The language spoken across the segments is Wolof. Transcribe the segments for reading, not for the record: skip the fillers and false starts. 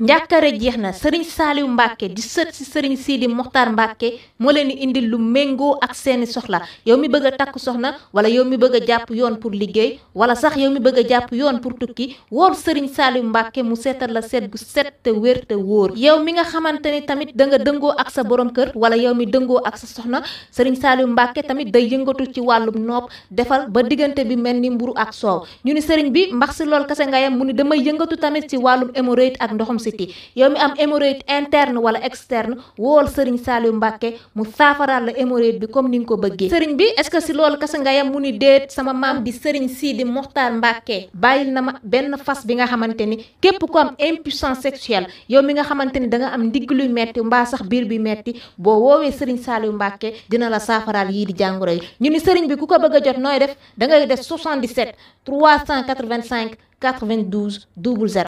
njàkkare jeex na Serigne Saliou Mbacke di sët si Serigne Sidi Mokhtar Mbacke moo leen di indil lu méngoo ak seeni soxla yow mi bëgg a takk soxna wala yow mi bëgg a jàpp yoon pour liggéey wala sax yow mi bëgg a jàpp yoon pour tukki wool Serigne Saliou Mbacke mu seetal la seet bu set te wér te wóor yow mi nga xamante ni tamit da nga dëngoo ak sa borom kër wala yow mi dëngoo ak sa soxna Serigne Saliou Mbacke tamit day yëngatu ci wàllum nopp defal ba diggante bi mel ni mburu ak soow ñu ni Serigne bi mbax si lool kase nga yam mu ni damay yëngatu tamit ci wàllum hémorroïde ak ndoxum siti yow mi am hémorroïde interne wala externe wool Serigne Saliou Mbacke mu saafaraal la hémorroïde bi comme ni nga ko bëggee Serigne bi est-ce que si loolu kase nga yam mu ni déet sama maam di Serigne Sidi Mokhtar Mbacke bàyyil na ma benn fas bi nga xamante ni képp ku am impuissance sexuelle yow mi nga xamante ni da nga am ndigg luy metti mbaa sax biir bi metti boo woowee Serigne Saliou Mbacke dina la saafaraal yii di jàngoro yi ñu ni Serigne bi ku ko bëgg a jot nooy def da ngay def 77 385 92 00.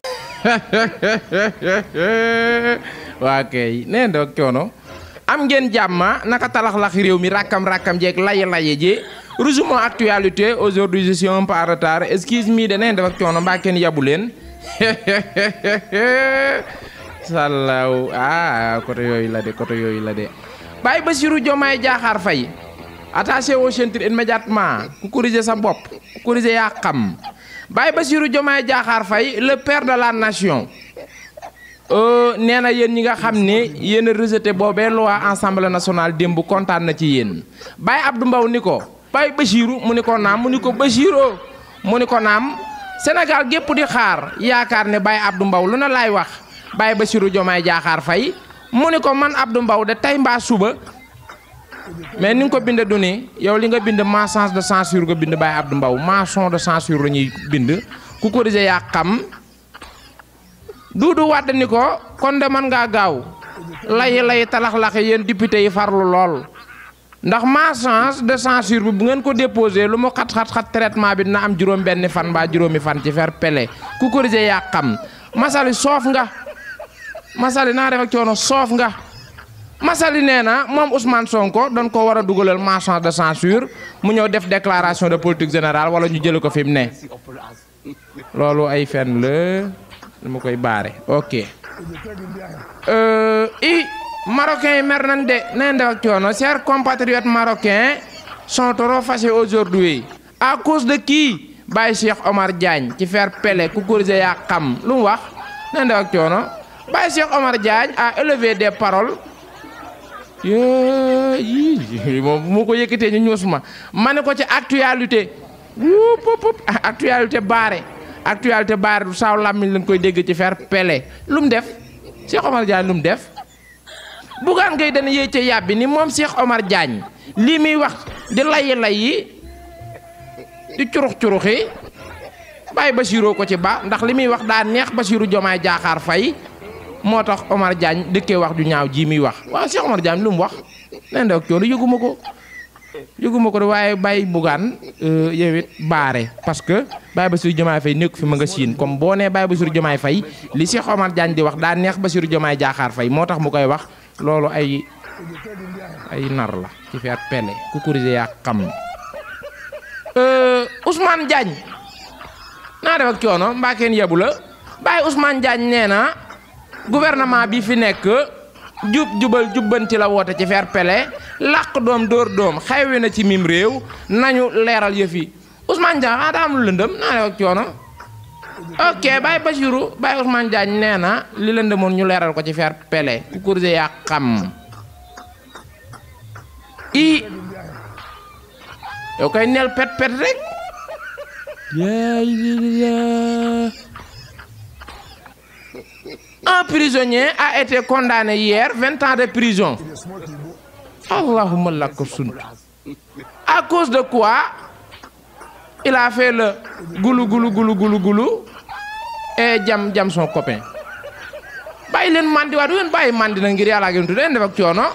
waa kay nee na coono am ngeen jàmma naka talax-lax réew mi rakkam jeeg laye ji résumé actualité aujourd'hui je suis un peu en retard excuse me de neen def coono mbaa kenn yabu leen sallaw côté yooyu la de Baye Bassirou Diomaye Diakhar Faye attaché au centre immédiatement ku corriger sa bopp ku corriger yaa xam Baye Bassirou Diomaye Diakhar Faye le père de la nation nee na yéen ñi nga xam ne yéen a rejeté boobee loi Assemblée nationale démb kontaan na ci yéen Baye Abdou Mbow ni ko Baye Bassirou mu ni ko naam mu ni ko Bassirou mu ni ko naam Sénégal gépp di xaar yaakaar ne Baye Abdou Mbow lu na laay wax Baye Bassirou Diomaye Diakhar Faye mu ni ko man Abdou Mbow de tey mbaa suba mais ni nga ko bind du ni yow li nga bind mensonge de censure nga bind Baye Abdou Mbow mensonge de censure la ñuy bind ku corriger yaa xam Doudou Wade ni ko kon de man ngaa gaaw lay talax-laxe yéen député yi farlu lool ndax mensonge de censure bi bu ngeen ko déposé lu mu xat traitement bi dina am juróom benni fan mbaa juróomi fan ci faire pele ku corriger yaa xam masali soof nga masali naa def ak coono soof nga masali nee na moom Ousmane Sonko doon ko war a dugalal mensonge de censure mu ñëw def déclaration de politique générale wala ñu jële ko fi mu ne loolu ay fen la dama koy baare ok marocains yi mer nañ de neen def ak coono chers compatriotes marocains sont trop fâchés aujourd'hui à cause de qui Baye Cheikh Omar Diagne ci faire pele ku corriger yaa xam lu mu wax neen def ak coono Baye Cheikh Omar Diagne a élevé des paroles moom mu ko yëkkatee ñu ñuus ma ne ko ci actualité actualité baare du saaw làmmiñ lañ koy dégg ci faire pele lu mu def Cheikh Omar Diagne lu mu def Bougane Gueye dana yéey ca yàbbi ni moom Cheikh Omar Diagne lii muy wax di layi di curux-curuxi Baye Bassirou ko ci ba ndax li muy wax daa neex Bassirou Diomaye Diakhar Faye moo tax Omar Diagne dëkkee wax ju ñaaw ji muy wax waaw Cheikh Omar Diagne lu mu wax nen da coono yëguma ko de waaye Baye Bougane yow it baare parce que Baye Bassirou Diomaye Faye nekk fi ma nga siin comme boo nee Baye Bassirou Diomaye Faye li Cheikh Omar Diagne di wax daa neex Bassirou Diomaye Diakhar Faye moo tax mu koy wax loolu ay nar la ci faire pele ku corriger yaa xam Ousmane Diagne naa def ak coono mbaa kenn yebu la Baye Ousmane Diagne nee na gouvernement bi fi nekk jubal jubbanti la woote ci faire pele làq doom dóor doom xewi na ci mim réew nañu leeral yëf yi Ousmane Diagne daa am lu lëndëm naa def ak coono ok Baye Bassirou Baye Ousmane Diagne nee na li lëndëmoon ñu leeral ko ci faire pele ku corriger yaa xam yow koy neel pet rek un prisonnier a été condamné hier 20 ans de prison allahumma lak sunt à cause de quoi il a fait le goulou et jam son copain bàyyi leen mandi waa du ngeen bàyyi mandi na ngir yàlla gën tudde def ak coono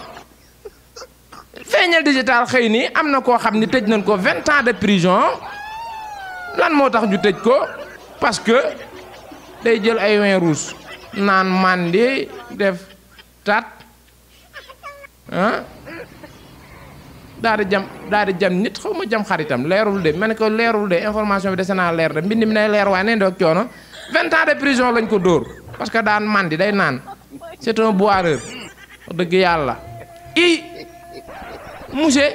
feeñal digital xëy ni am na koo xam ni tëj nañ ko 20 ans de prison lan moo tax ñu tëj ko parce que day jël ay vin rouge naan mandi def tat daal di jam nit xaw ma jam xaritam leerul de ma ne ko leerul de information bi dese naa leer de mbind mi nay leer waaye neen doog coono 20 ans de prison lañ ko dóor parce que daan mandi day naan c'est un boireur dëgg yàlla i monsieur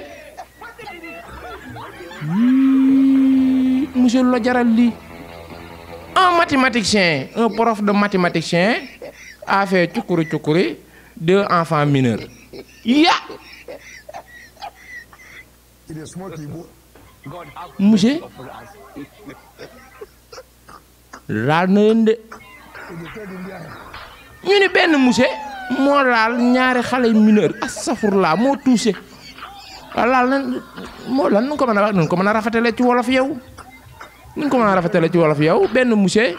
monsieur lu la jaral lii un mathématicien un prof de mathématicien a fait cukkuri 2 enfants mineurs ya monsieur laal na leen de ñu ni benn monsieur moo laal ñaari xale mineur astafurlaa moo touché waaw laal na moo lan nu ko mën a wax nu ko mën a rafetale ci wolof yow nu ko mën a rafetale ci wolof yow benn monsieur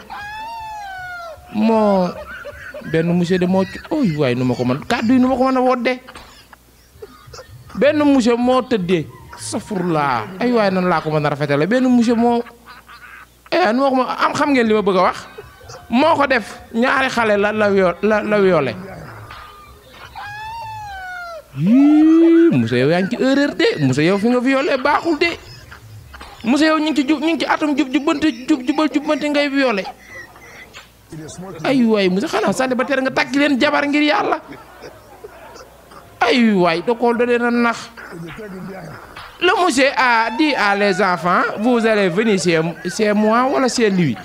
moo benn monsieur de moo oy waay nu ma ko mën kàddu yi nu ma ko mën a wodde benn monsieur moo tëddee astafurlaa ay waay nan laa ko mën a rafetale benn monsieur moo nu ma ko mën am xam ngeen li ma bëgg a wax moo ko def ñaari xale la violé monsieur yow yaa ngi ci erreur de monsieur yow fi nga violé baaxul de monsieur yow ñu ngi ci atum jubbanti ngay violé ay waay monsieur xanaa célibataire nga takki leen jabar ngir yàlla ay waay da leen a nax le monsieur a dit à les enfants vous allez venir chez moi wala chez lui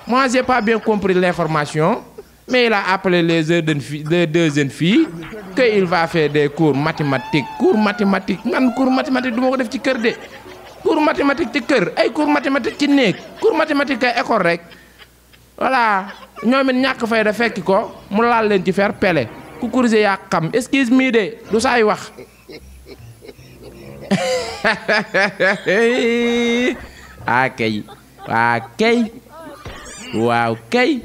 moi j'ai pas bien compris l'information mais il a appelé les deux jeunes filles qu'il va faire des cours mathématiques man cours mathématique du ma ko def ci kër de cours mathématique ci kër ay cours mathématique ci néeg cours mathématique kay école rek voilà ñoom it ñàkk fay da fekki ko mu laal leen ci faire pele ku corriger yaa xam excuse me de du saay wax waaw kay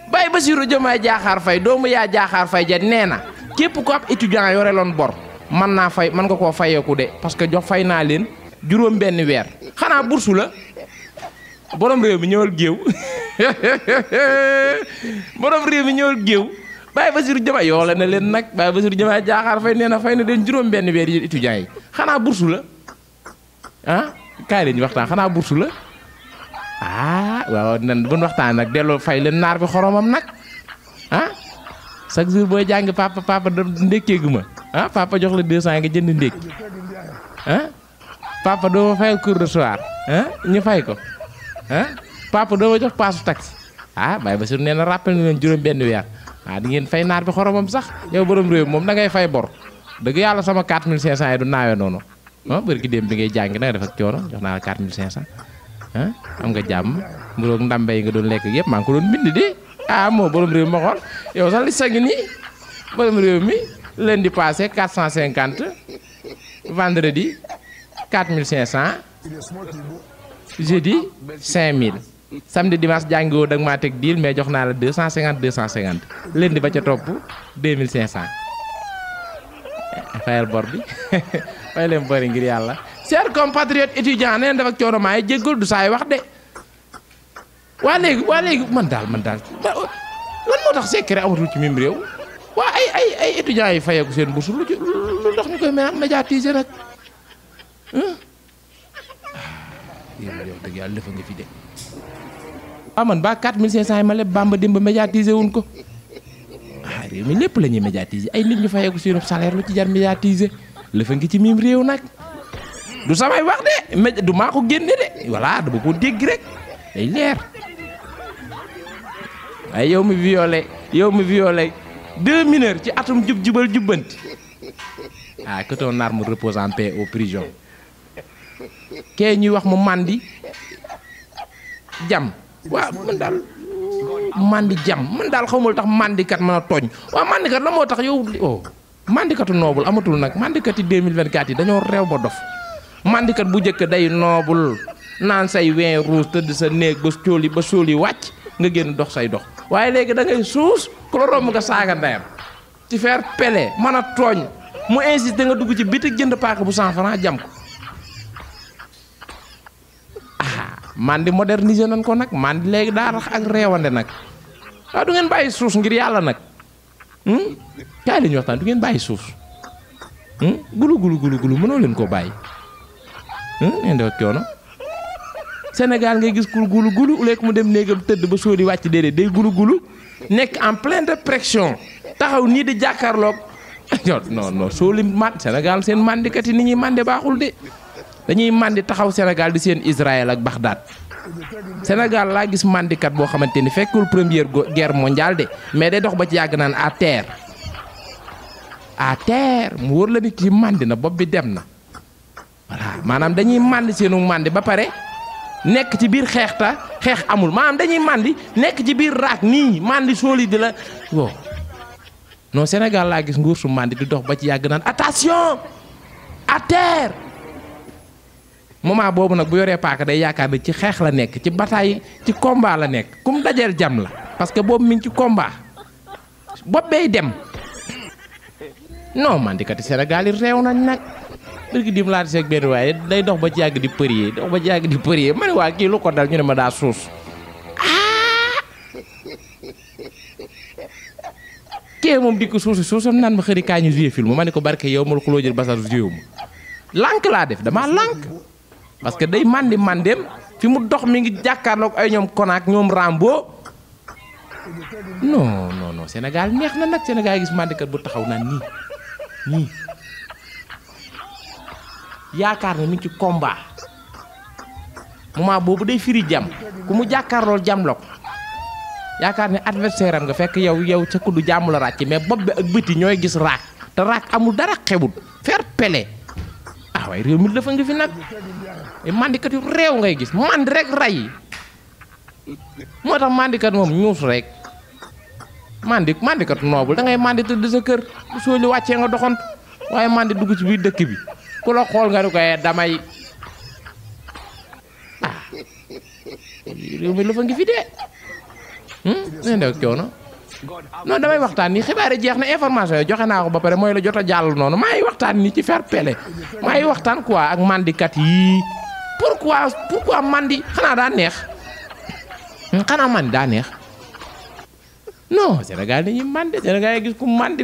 Baye Bassirou Diomaye Diakhar Faye doomu yaa Diakhar Faye ja nee na képp ko ab étudiant yore loon bor mën nga koo fayeeku de parce que jox fay naa leen juróom benn weer xanaa bursu la borom réew mi ñëwal géew borom réew mi ñëwal géew Baye Bassirou Diomaye yoole na leen nag Baye Bassirou Diomaye Diakhar Faye nee na fay na leen juróom benn weer yi étudiants yi xanaa bursu la ah kaay leen ñu waxtaan xanaa bursu la waaw nan bu ñu waxtaan nag delloo fay leen naar bi xoromam nag chaque jour booy jàng papa ndékkeegu ma papa jox la 200 nga jënd ndékki papa doo ma fayal cours de soir ñu fay ko papa doo ma jox paasu taxi Baye Bassirou nee na rappel na leen juróom benn weer di ngeen fay naar bi xoromam sax yow borom réew moom da ngay fay bor dëgg yàlla sama 4500 yi du naawee noonu bari ki dem bi ngay jàng nag def ak coono jox naa la 4500 am nga jàmm mburoog ndambe yi nga doon lekk yëpp maa ngi ko doon bind de moo borom réew mi ma xool yow sax li sa ngi nii borom réew mi lundi passé 450 vendredi 4500 jeudi 5000 samedi dimanche jàngi woo dag maa teg diil mais jox naa la 250 lundi ba ca topp 2500 fayal bor bi fay leen bori ngir yàlla chers compatriotes étudiants neen dafa coono maay jéggul du saay wax de waa léegi man daal lan moo tax secret amatul ci mim réew waa ay étudiants yi fayeeku seen bourse lu tax ñu koy médiatiser nag yow dëgg yàlla defa nga fi de man ba 4500 yi ma leb Bamba dimba médiatiser wuñ ko réew mi lépp la ñuy médiatiser ay nit ñu fayeeku seen salaire lu ci jar médiatiser lefa ngi ci mim réew nag du samay wax de du maa ko génne de voilà dama ko dégg rek day leer waaye yow mi violé 2 mineurs ci atum jubbanti que ton arme repose en paix aux prisons kee ñuy wax mu mandi jam waaw man daal mandi jam man daal xawma lu tax mandikat mën a tooñ waaw mandikat la moo tax yow mandikatu noobul amatul nag mandikat yi 2024 yi dañoo reew ba dof mandikat bu njëkk day noobul naan say vin rouge tëdd sa néeg ba sóol yi wàcc nga génn dox say dox waaye léegi da ngay suus ku la romb nga saaga ndeyam ci faire pele mën a tooñ mu insisté nga dugg ci bitik jënd paaka bu 100 francs jam ko mandi modernisé nañ ko nag mandi léegi daa rax ak reewande nag waaw du ngeen bàyyi suus ngir yàlla nag kaay la ñu waxtaan du ngeen bàyyi suus gulu mënoo leen koo bàyyi ngeen def ak coono Sénégal ngay gis ku gulu gulu uleek mu dem néegam tëdd ba sóoli wàcc déedéet day gulu gulu nekk en pleine dépression taxaw nii di jàkkaarloog non sóoli man Sénégal seen mandikat yi ni ñuy mande baaxul de dañuy mandi taxaw Sénégal di seen Israël ak Bagdad Sénégal laa gis mandikat boo xamante ni fekkul première guerre mondiale de mais day dox ba ci yàgg naan à terre mu wóor la ni kii mandi na bopp bi dem na voilà maanaam dañuy mandi seenu mandi ba pare nekk ci biir xeex amul maanaam dañuy mandi nekk ci biir raak nii mandi sóoli di la wow non Sénégal laa gis nguur su mandi di dox ba ci yàgg naan attention à terre moment boobu nag bu yoree paaka day yaakaar ne ci xeex la nekk ci bataille ci combat la nekk kum dajeel jam la parce que boobu mi ngi ci combat bopp bay dem non mandikati Sénégal yi réew nañ nag bërgi dim laa di seeg benn waaye day dox ba ci yàgg di përie ma ne waa kii lu ko dal ñu ne ma daa suus kee moom di ko suusam naan ma xëri kaa ñu jouer film ma ne ko barke yow mal xuloo jël basar joué ma lànk laa def damaa lànk parce que day mandem fi mu dox mi ngi jàkkaarloog ay ñoom Konak ñoom Rambo non Sénégal neex na nag Sénégal gis mandikat bu taxaw naan nii yaakaar ne mi ngi ci combat moment boobu day firi jam ku mu jàkkaarlool jam la ko yaakaar ne adversaire am nga fekk yow ca kuddu jàmm la ràcc mais bopp bi ak bëti ñooy gis raak te raak amul dara xewut fair play waaye réew mi dafa ngi fi nag mandikat yu réew ngay gis mandi rek ray moo tax mandikat moom ñuus rek mandikat noobul da ngay mandi tëdd sa kër bu sóoli wàccee nga doxantu waaye mandi dugg ci biir dëkk bi ku la xool nga ni ko damay réew mi dafa ngi fi dee ne ndew coono non damay waxtaan nii xibaar yi jeex na information yi joxe naa ko ba pare mooy la jot a jàll noonu maa ngi waxtaan nii ci fair play maa ngi waxtaan quoi ak mandikat yii pourquoi mandi xanaa daa neex mandi daa neex non Sénégal dañuy mandi Sénégal yi gis ku mandi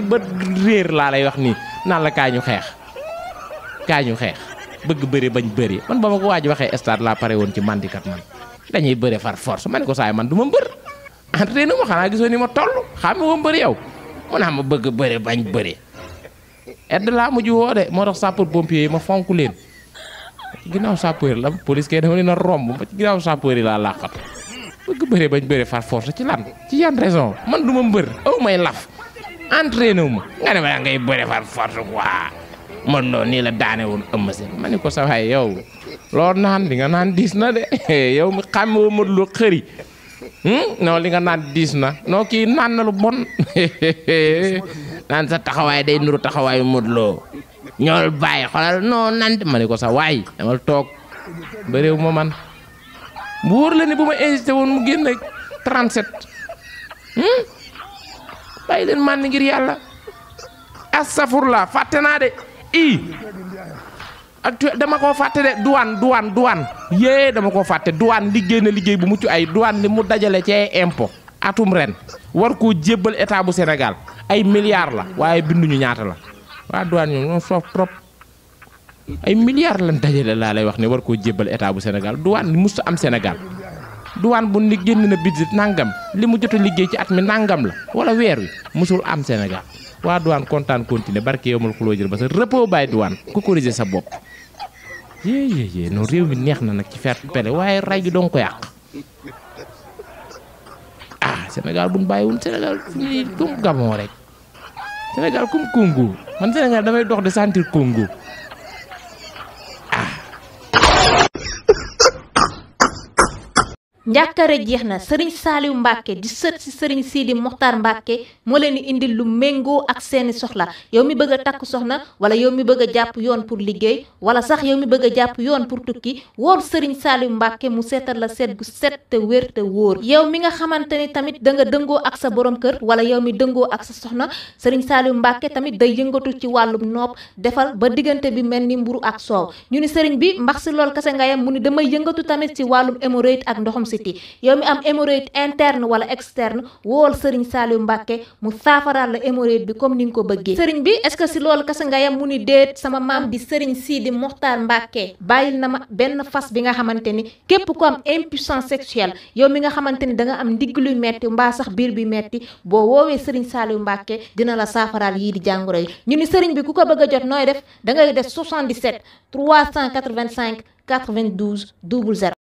ba réer laa lay wax nii naan la kaa ñu xeex bëgg bëri bañ bëri man ba ma ko waaj waxee stade laa pare woon ci mandikat man dañuy bëre far force ma ne ko saay man du ma mbër entraîné ma xanaa gisoo ni ma toll xam nga ma bëri yow mu naa ma bëgg bëri bañ bëri aide laa mujj woo de moo tax sapeur pompier yi ma fonk leen ci ginnaaw sapeur la police kay dama leen a romb ba ci ginnaaw sapeur yi laa làqatu bëgg bëri bañ bëri far force ci lan ci yan raison man du ma mbër aw may laf entraîné wu ma nga ne ma ngay bëri far force quoi man loolu nii la daane woon ëmm seen ma ne ko sa waay yow loolu naan li nga naan diis na de yow mi xam woo Modou Lo xëri non li nga naan diis na non kii naan na lu bon naan sa taxawaay day nuru taxawaayu Modou Lo ñool bàyyi xoolal non nant ma ne ko sa waay damal toog ba réew ma man bu wóor la ne bu ma insisté woon mu génn 37 bàyyi leen man ngir yàlla astafurla fàtte naa de dama koo fàtte de douane yée dama koo fàtte douane liggéey na liggéey bu mucc ay douane li mu dajale ci ay impôt atum ren war koo jébbal état bu Sénégal ay milliards la waaye binduñu ñaata la waa douane ñoom soof trop ay milliards lan dajale laa lay wax ne war koo jébbal état bu Sénégal douane li musta am Sénégal douane bu ni génn na budget nangam li mu jot a liggéey ci at mi nangam la wala weer wi musul am Sénégal waa douane kontaan continuer barke yow mal xuloo jël ba sa repos bàyyi douane ku corriger sa bopp yée non réew mi neex na nag ci fair play waaye ray gi doon ko yàq Sénégal buñ bàyyiwul Sénégal fu ñuy comme Gabon rek Sénégal comme Congo man Sénégal damay dox de sentir Congo njàkkare jeex na Serigne Saliou Mbacke di sët si Serigne Sidi Mokhtar Mbacke moo leen di indil lu méngoo ak seeni soxla yow mi bëgg a takk soxna wala yow mi bëgg a jàpp yoon pour liggéey wala sax yow mi bëgg a jàpp yoon pour tukki wool Serigne Saliou Mbacke mu seetal la seet gu set te wér te wóor yow mi nga xamante ni tamit da nga dëngoo ak sa borom kër wala yow mi dëngoo ak sa soxna Serigne Saliou Mbacke tamit day yëngatu ci wàllum nopp defal ba diggante bi mel ni mburu ak soow ñu ni Serigne bi mbax si lool kase nga yam mu ni damay yëngatu tamit ci wàllum hémorroïde ak ndoxum si toxicity yow mi am hémorroïde interne wala externe wool Serigne Saliou Mbacké mu saafaraal la hémorroïde bi comme ni nga ko bëggee. Serigne bi est-ce que si loolu kese nga yam mu ni déet sama maam di Serigne Sidi Mokhtar Mbacké bàyyil na ma benn fas bi nga xamante ni képp ku am impuissance sexuelle yow mi nga xamante ni da nga am ndigg luy metti mbaa sax biir bi metti boo woowee Serigne Saliou Mbacké dina la saafaraal yii di jàngoro yi. ñu ni Serigne bi ku ko bëgg a jot nooy def da ngay def 77 385 92 00.